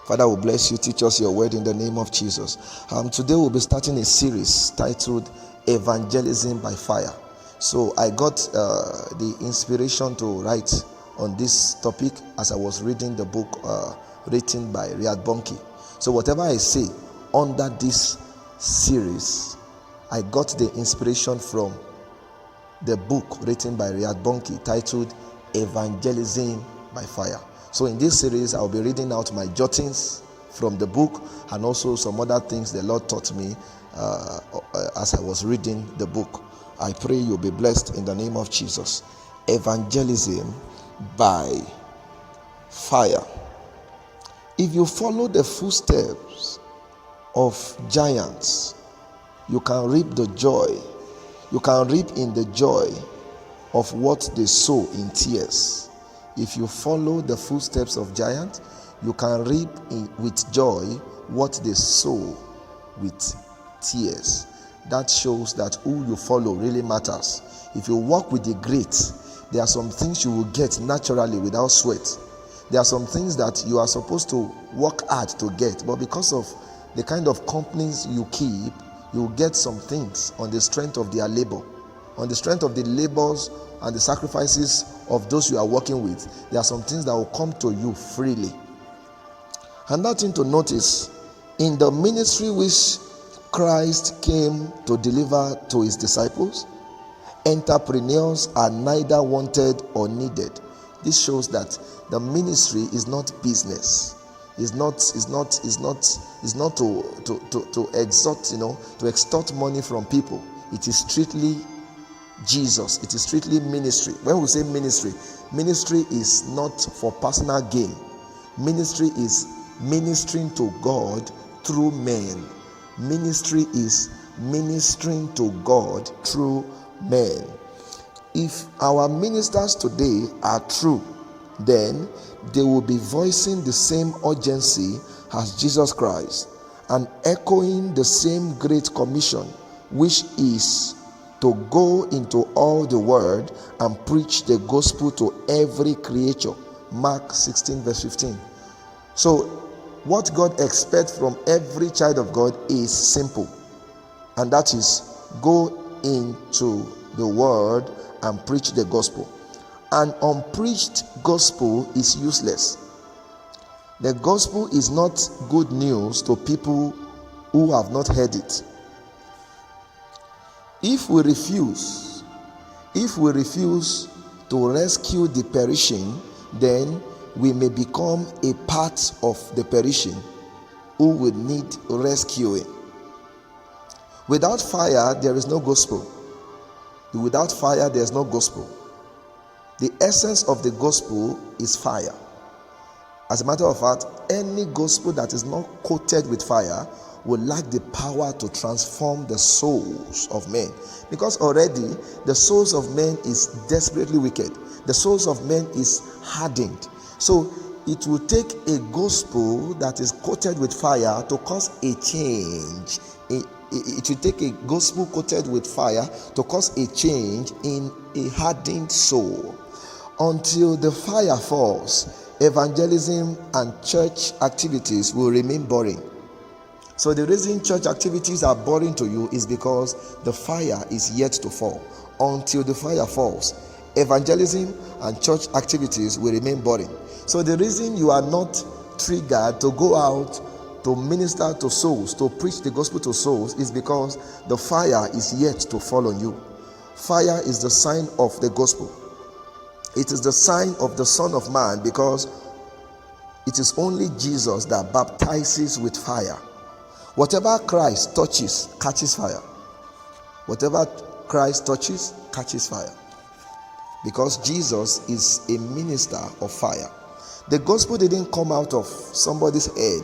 Father, we bless you. Teach us your word in the name of Jesus. Today we'll be starting a series titled Evangelism by Fire. So I got the inspiration to write on this topic as I was reading the book written by Riyad Bonki. So whatever I say under this series, I got the inspiration from the book written by Riyad Bonki titled Evangelism by Fire. So in this series, I'll be reading out my jottings from the book and also some other things the Lord taught me as I was reading the book. I pray you'll be blessed in the name of Jesus. Evangelism by Fire. If you follow the footsteps of giants, you can reap the joy. You can reap in the joy of what they sow in tears. If you follow the footsteps of giants, you can reap with joy what they sow with tears. That shows that who you follow really matters. If you walk with the great, there are some things you will get naturally without sweat. There are some things that you are supposed to work hard to get, but because of the kind of companies you keep, you will get some things on the strength of their labor, on the strength of the labors and the sacrifices of those you are working with. There are some things that will come to you freely. Another thing to notice, in the ministry which Christ came to deliver to his disciples, entrepreneurs are neither wanted or needed. This shows that the ministry is not business. Is not to extort money from people. It is strictly Jesus. It is strictly ministry. When we say ministry is not for personal gain. Ministry is ministering to God through men. Ministry is ministering to God through men. If our ministers today are true, then they will be voicing the same urgency as Jesus Christ and echoing the same great commission, which is to go into all the world and preach the gospel to every creature. Mark 16 verse 15. So what God expects from every child of God is simple, and that is go into the world and preach the gospel. An unpreached gospel is useless. The gospel is not good news to people who have not heard it. If we refuse to rescue the perishing, then we may become a part of the perishing who will need rescuing. Without fire, there is no gospel. Without fire, there is no gospel. The essence of the gospel is fire. As a matter of fact, any gospel that is not coated with fire will lack the power to transform the souls of men, because already the souls of men is desperately wicked. The souls of men is hardened. So it will take a gospel that is coated with fire to cause a change. It will take a gospel coated with fire to cause a change in a hardened soul. Until the fire falls, evangelism and church activities will remain boring. So the reason church activities are boring to you is because the fire is yet to fall. Until the fire falls, evangelism and church activities will remain boring. So the reason you are not triggered to go out to minister to souls, to preach the gospel to souls, is because the fire is yet to fall on you. Fire is the sign of the gospel. It is the sign of the Son of Man, because it is only Jesus that baptizes with fire. Whatever Christ touches catches fire. Whatever Christ touches catches fire, because Jesus is a minister of fire. The gospel didn't come out of somebody's head.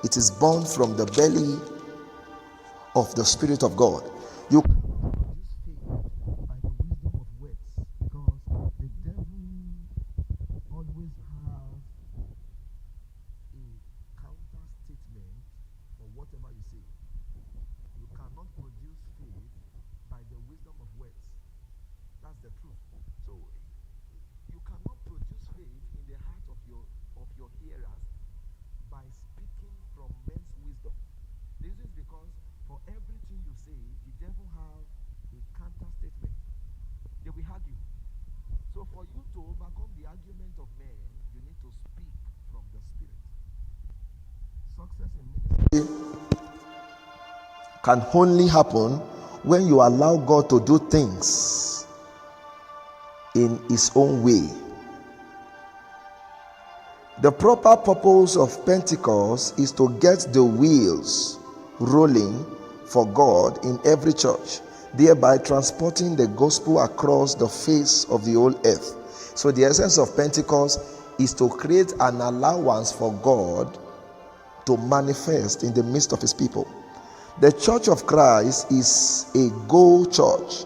It is born from the belly of the Spirit of God. You cannot produce faith by the wisdom of words, because the devil always has a counter statement for whatever you say. You cannot produce faith by the wisdom of words. That's the truth. So you cannot produce faith in the heart of your hearers by For everything you say, the devil have a counter statement. They will argue. So for you to overcome the argument of men, you need to speak from the Spirit. Success in ministry can only happen when you allow God to do things in His own way. The proper purpose of Pentecost is to get the wheels rolling for God in every church, thereby transporting the gospel across the face of the whole earth. So the essence of Pentecost is to create an allowance for God to manifest in the midst of His people. The Church of Christ is a go church.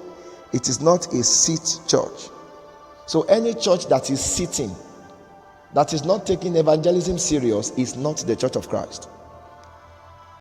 It is not a sit church. So any church that is sitting, that is not taking evangelism serious, is not the Church of Christ.